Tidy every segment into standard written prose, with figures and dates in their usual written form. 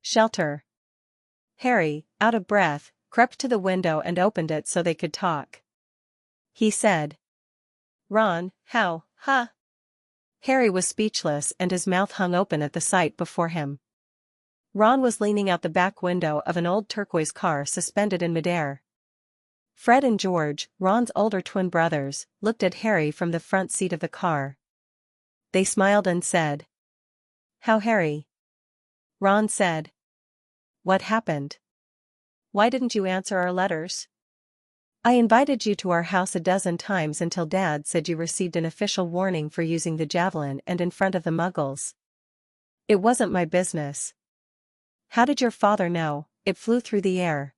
Shelter. Harry, out of breath, crept to the window and opened it so they could talk. He said. Ron, how, huh? Harry was speechless and his mouth hung open at the sight before him. Ron was leaning out the back window of an old turquoise car suspended in midair. Fred and George, Ron's older twin brothers, looked at Harry from the front seat of the car. They smiled and said. How, Harry? Ron said. What happened? Why didn't you answer our letters? I invited you to our house a dozen times until Dad said you received an official warning for using the javelin and in front of the Muggles. It wasn't my business. How did your father know? It flew through the air.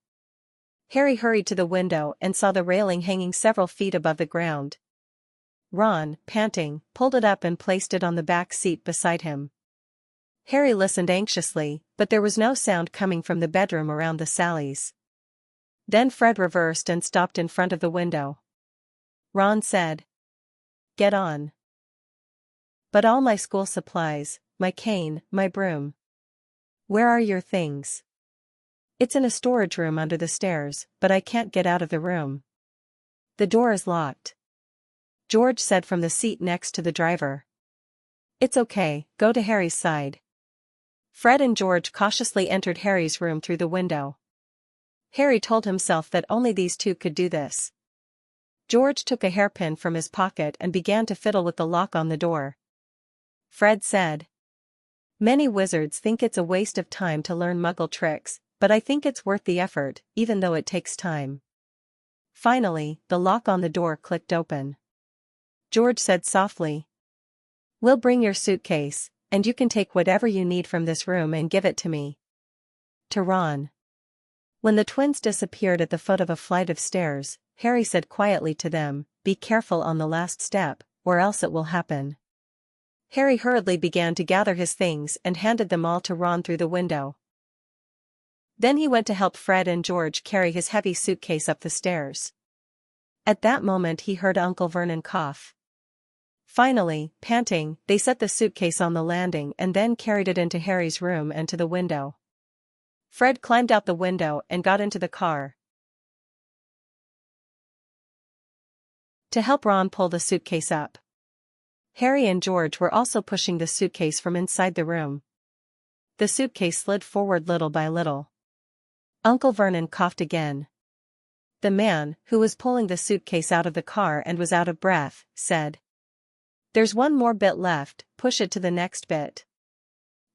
Harry hurried to the window and saw the railing hanging several feet above the ground. Ron, panting, pulled it up and placed it on the back seat beside him. Harry listened anxiously, but there was no sound coming from the bedroom around the Sallys. Then Fred reversed and stopped in front of the window. Ron said. Get on. But all my school supplies, my cane, my broom. Where are your things? It's in a storage room under the stairs, but I can't get out of the room. The door is locked. George said from the seat next to the driver. It's okay, go to Harry's side. Fred and George cautiously entered Harry's room through the window. Harry told himself that only these two could do this. George took a hairpin from his pocket and began to fiddle with the lock on the door. Fred said. Many wizards think it's a waste of time to learn Muggle tricks, but I think it's worth the effort, even though it takes time. Finally, the lock on the door clicked open. George said softly. We'll bring your suitcase, and you can take whatever you need from this room and give it to me. To Ron. When the twins disappeared at the foot of a flight of stairs, Harry said quietly to them, be careful on the last step, or else it will happen. Harry hurriedly began to gather his things and handed them all to Ron through the window. Then he went to help Fred and George carry his heavy suitcase up the stairs. At that moment he heard Uncle Vernon cough. Finally, panting, they set the suitcase on the landing and then carried it into Harry's room and to the window. Fred climbed out the window and got into the car to help Ron pull the suitcase up. Harry and George were also pushing the suitcase from inside the room. The suitcase slid forward little by little. Uncle Vernon coughed again. The man, who was pulling the suitcase out of the car and was out of breath, said. There's one more bit left, push it to the next bit.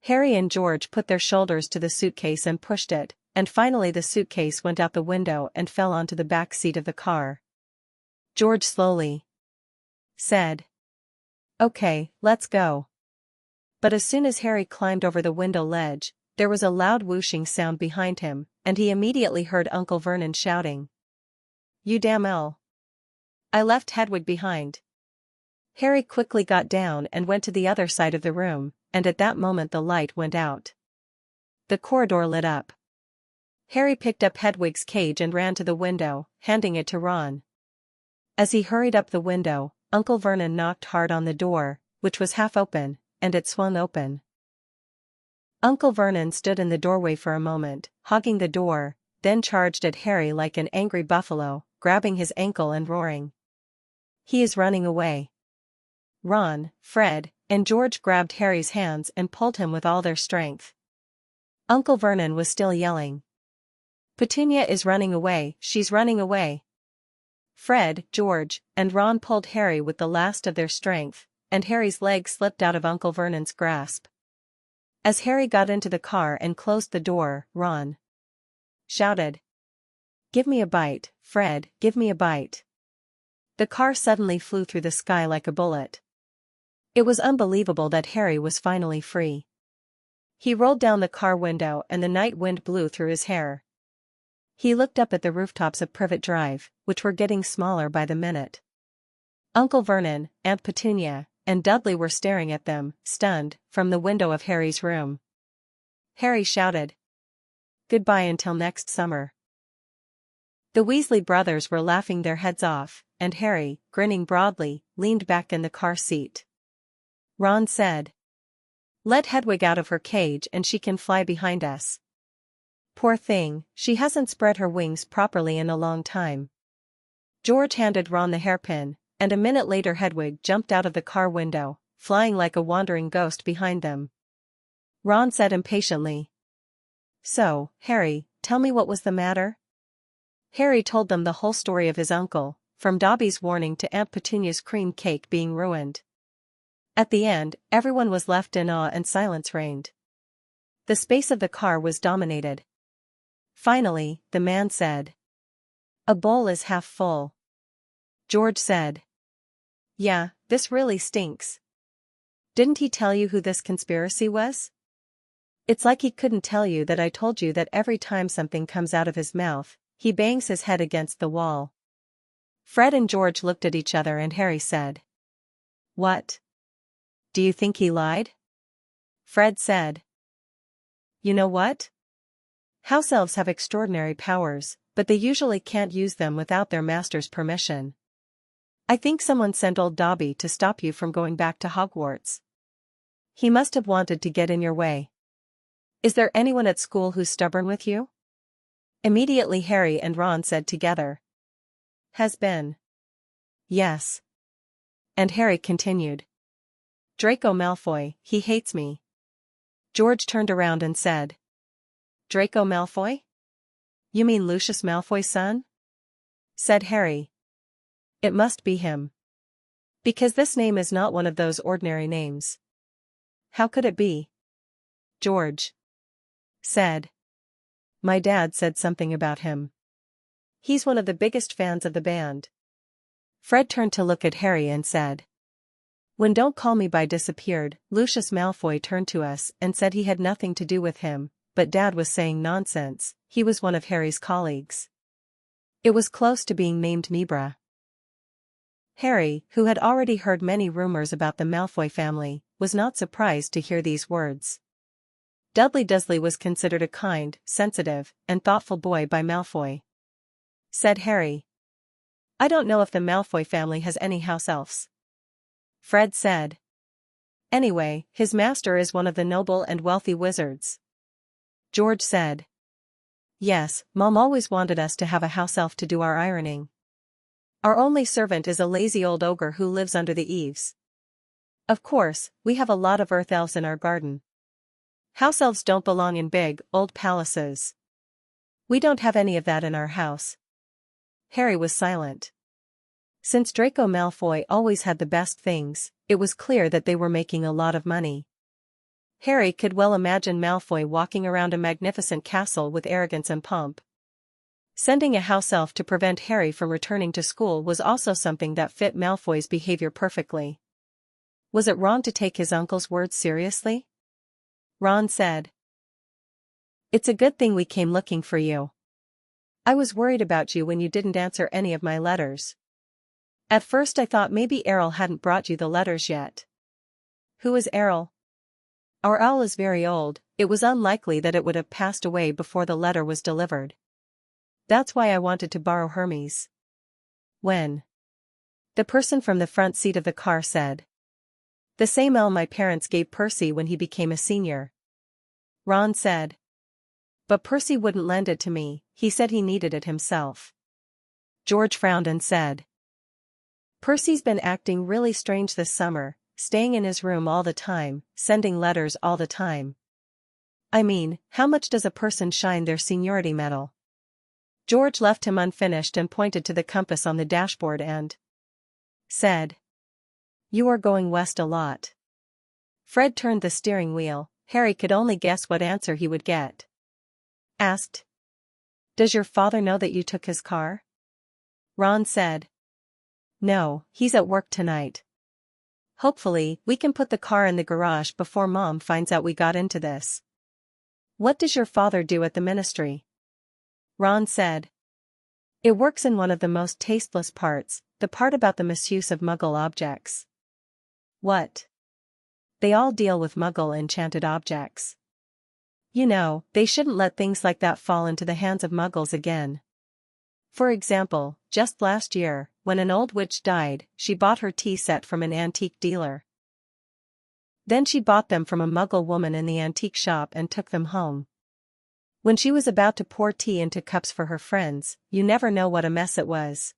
Harry and George put their shoulders to the suitcase and pushed it, and finally the suitcase went out the window and fell onto the back seat of the car. George slowly said. Okay, let's go. But as soon as Harry climbed over the window ledge, there was a loud whooshing sound behind him, and he immediately heard Uncle Vernon shouting. You damn ill. I left Hedwig behind. Harry quickly got down and went to the other side of the room, and at that moment the light went out. The corridor lit up. Harry picked up Hedwig's cage and ran to the window, handing it to Ron. As he hurried up the window, Uncle Vernon knocked hard on the door, which was half open, and it swung open. Uncle Vernon stood in the doorway for a moment, hogging the door, then charged at Harry like an angry buffalo, grabbing his ankle and roaring. He is running away. Ron, Fred, and George grabbed Harry's hands and pulled him with all their strength. Uncle Vernon was still yelling. Petunia is running away, she's running away. Fred, George, and Ron pulled Harry with the last of their strength, and Harry's leg slipped out of Uncle Vernon's grasp. As Harry got into the car and closed the door, Ron shouted. Give me a bite, Fred, give me a bite. The car suddenly flew through the sky like a bullet. It was unbelievable that Harry was finally free. He rolled down the car window and the night wind blew through his hair. He looked up at the rooftops of Privet Drive, which were getting smaller by the minute. Uncle Vernon, Aunt Petunia, and Dudley were staring at them, stunned, from the window of Harry's room. Harry shouted. Goodbye until next summer. The Weasley brothers were laughing their heads off, and Harry, grinning broadly, leaned back in the car seat. Ron said. Let Hedwig out of her cage and she can fly behind us. Poor thing, she hasn't spread her wings properly in a long time. George handed Ron the hairpin, and a minute later Hedwig jumped out of the car window, flying like a wandering ghost behind them. Ron said impatiently. So, Harry, tell me what was the matter? Harry told them the whole story of his uncle, from Dobby's warning to Aunt Petunia's cream cake being ruined. At the end, everyone was left in awe and silence reigned. The space of the car was dominated. Finally, the man said. A bowl is half full. George said. Yeah, this really stinks. Didn't he tell you who this conspiracy was? It's like he couldn't tell you that I told you that every time something comes out of his mouth, he bangs his head against the wall. Fred and George looked at each other and Harry said. What? Do you think he lied? Fred said. You know what? House elves have extraordinary powers, but they usually can't use them without their master's permission. I think someone sent old Dobby to stop you from going back to Hogwarts. He must have wanted to get in your way. Is there anyone at school who's stubborn with you? Immediately Harry and Ron said together. Has been. Yes. And Harry continued. Draco Malfoy, he hates me. George turned around and said. Draco Malfoy? You mean Lucius Malfoy's son? Said Harry. It must be him. Because this name is not one of those ordinary names. How could it be? George said. My dad said something about him. He's one of the biggest fans of the band. Fred turned to look at Harry and said. When Don't Call Me By disappeared, Lucius Malfoy turned to us and said he had nothing to do with him, but Dad was saying nonsense, he was one of Harry's colleagues. It was close to being named Nebra. Harry, who had already heard many rumors about the Malfoy family, was not surprised to hear these words. Dudley Dursley was considered a kind, sensitive, and thoughtful boy by Malfoy. Said Harry. I don't know if the Malfoy family has any house elves. Fred said. Anyway, his master is one of the noble and wealthy wizards. George said. Yes, Mom always wanted us to have a house elf to do our ironing. Our only servant is a lazy old ogre who lives under the eaves. Of course, we have a lot of earth elves in our garden. House elves don't belong in big, old palaces. We don't have any of that in our house. Harry was silent. Since Draco Malfoy always had the best things, it was clear that they were making a lot of money. Harry could well imagine Malfoy walking around a magnificent castle with arrogance and pomp. Sending a house elf to prevent Harry from returning to school was also something that fit Malfoy's behavior perfectly. Was it wrong to take his uncle's words seriously? Ron said. It's a good thing we came looking for you. I was worried about you when you didn't answer any of my letters. At first I thought maybe Errol hadn't brought you the letters yet. Who is Errol? Our owl is very old, it was unlikely that it would have passed away before the letter was delivered. That's why I wanted to borrow Hermes. When? The person from the front seat of the car said. The same owl my parents gave Percy when he became a senior. Ron said. But Percy wouldn't lend it to me, he said he needed it himself. George frowned and said. Percy's been acting really strange this summer, staying in his room all the time, sending letters all the time. I mean, how much does a person shine their seniority medal? George left him unfinished and pointed to the compass on the dashboard and said. You are going west a lot. Fred turned the steering wheel. Harry could only guess what answer he would get. Asked. Does your father know that you took his car? Ron said. No, he's at work tonight. Hopefully, we can put the car in the garage before Mom finds out we got into this. What does your father do at the ministry? Ron said. It works in one of the most tasteless parts, the part about the misuse of Muggle objects. What? They all deal with Muggle enchanted objects. You know, they shouldn't let things like that fall into the hands of Muggles again. For example, just last year, when an old witch died, she bought her tea set from an antique dealer. Then she bought them from a Muggle woman in the antique shop and took them home. When she was about to pour tea into cups for her friends, you never know what a mess it was.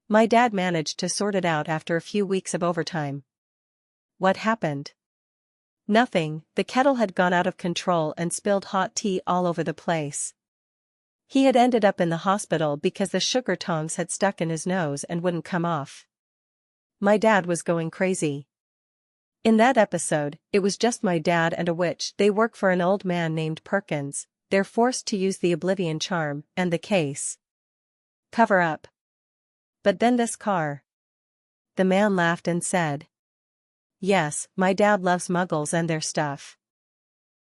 My dad managed to sort it out after a few weeks of overtime. What happened? Nothing, the kettle had gone out of control and spilled hot tea all over the place. He had ended up in the hospital because the sugar tongs had stuck in his nose and wouldn't come off. My dad was going crazy. In that episode, it was just my dad and a witch. They work for an old man named Perkins. They're forced to use the Oblivion charm, and the case. Cover up. But then this car. The man laughed and said. Yes, my dad loves Muggles and their stuff.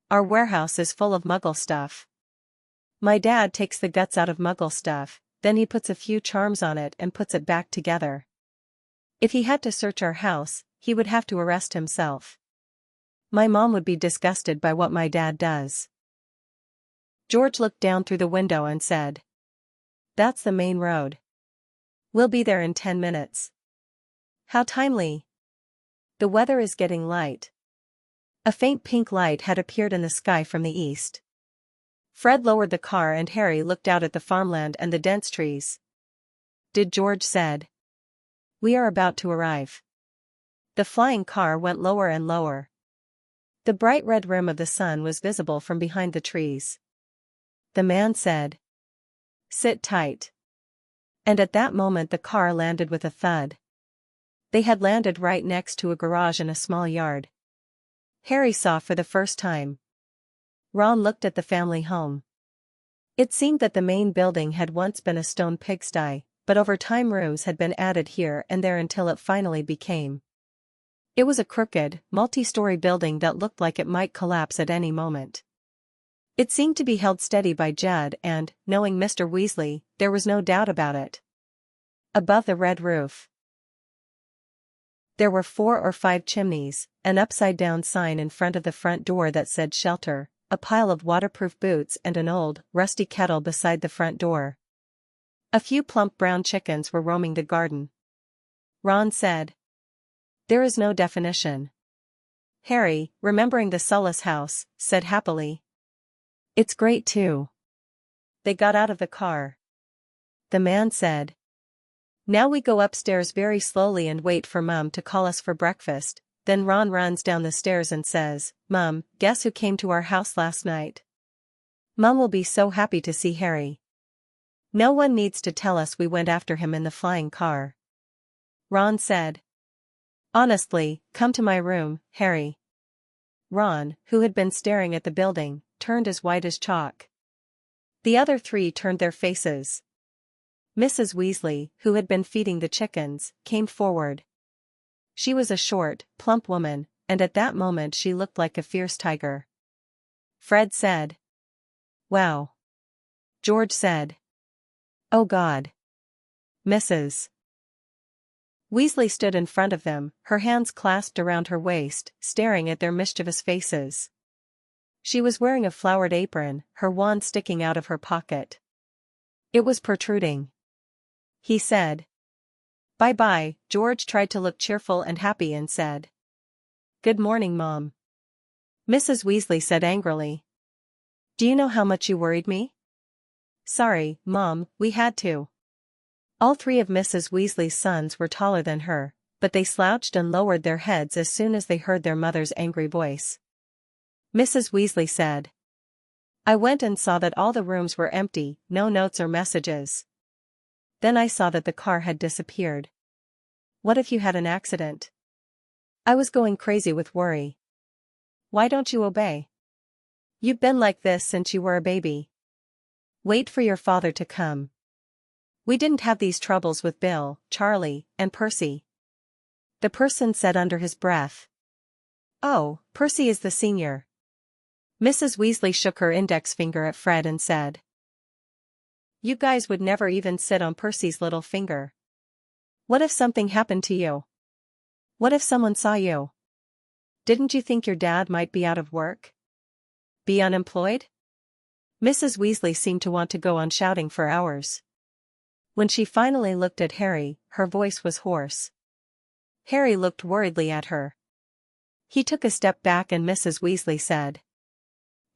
Our warehouse is full of Muggle stuff. My dad takes the guts out of Muggle stuff, then he puts a few charms on it and puts it back together. If he had to search our house, he would have to arrest himself. My mom would be disgusted by what my dad does. George looked down through the window and said. That's the main road. We'll be there in 10 minutes. How timely. The weather is getting light. A faint pink light had appeared in the sky from the east. Fred lowered the car and Harry looked out at the farmland and the dense trees. Did George said. We are about to arrive. The flying car went lower and lower. The bright red rim of the sun was visible from behind the trees. The man said. Sit tight. And at that moment the car landed with a thud. They had landed right next to a garage in a small yard. Harry saw for the first time. Ron looked at the family home. It seemed that the main building had once been a stone pigsty, but over time rooms had been added here and there until it finally became. It was a crooked, multi-story building that looked like it might collapse at any moment. It seemed to be held steady by Judd and, knowing Mr. Weasley, there was no doubt about it. Above the red roof, there were 4 or 5 chimneys, an upside-down sign in front of the front door that said shelter, a pile of waterproof boots and an old, rusty kettle beside the front door. A few plump brown chickens were roaming the garden. Ron said. There is no definition. Harry, remembering the Sullis house, said happily. It's great too. They got out of the car. The man said. Now we go upstairs very slowly and wait for Mum to call us for breakfast. Then Ron runs down the stairs and says, Mum, guess who came to our house last night? Mum will be so happy to see Harry. No one needs to tell us we went after him in the flying car. Ron said. Honestly, come to my room, Harry. Ron, who had been staring at the building, turned as white as chalk. The other 3 turned their faces. Mrs. Weasley, who had been feeding the chickens, came forward. She was a short, plump woman, and at that moment she looked like a fierce tiger. Fred said. Wow. George said. Oh God. Mrs. Weasley stood in front of them, her hands clasped around her waist, staring at their mischievous faces. She was wearing a flowered apron, her wand sticking out of her pocket. It was protruding. He said. Bye-bye. George tried to look cheerful and happy and said. Good morning, Mom. Mrs. Weasley said angrily. Do you know how much you worried me? Sorry, Mom, we had to. All 3 of Mrs. Weasley's sons were taller than her, but they slouched and lowered their heads as soon as they heard their mother's angry voice. Mrs. Weasley said. I went and saw that all the rooms were empty, no notes or messages. Then I saw that the car had disappeared. What if you had an accident? I was going crazy with worry. Why don't you obey? You've been like this since you were a baby. Wait for your father to come. We didn't have these troubles with Bill, Charlie, and Percy. The person said under his breath. Oh, Percy is the senior. Mrs. Weasley shook her index finger at Fred and said. You guys would never even sit on Percy's little finger. What if something happened to you? What if someone saw you? Didn't you think your dad might be out of work? Be unemployed? Mrs. Weasley seemed to want to go on shouting for hours. When she finally looked at Harry, her voice was hoarse. Harry looked worriedly at her. He took a step back and Mrs. Weasley said,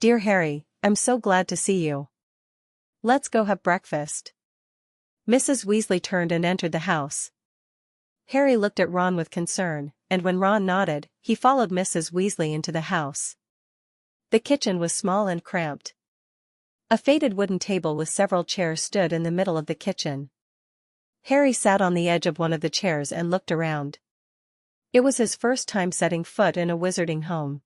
"Dear Harry, I'm so glad to see you. Let's go have breakfast." Mrs. Weasley turned and entered the house. Harry looked at Ron with concern, and when Ron nodded, he followed Mrs. Weasley into the house. The kitchen was small and cramped. A faded wooden table with several chairs stood in the middle of the kitchen. Harry sat on the edge of one of the chairs and looked around. It was his first time setting foot in a wizarding home.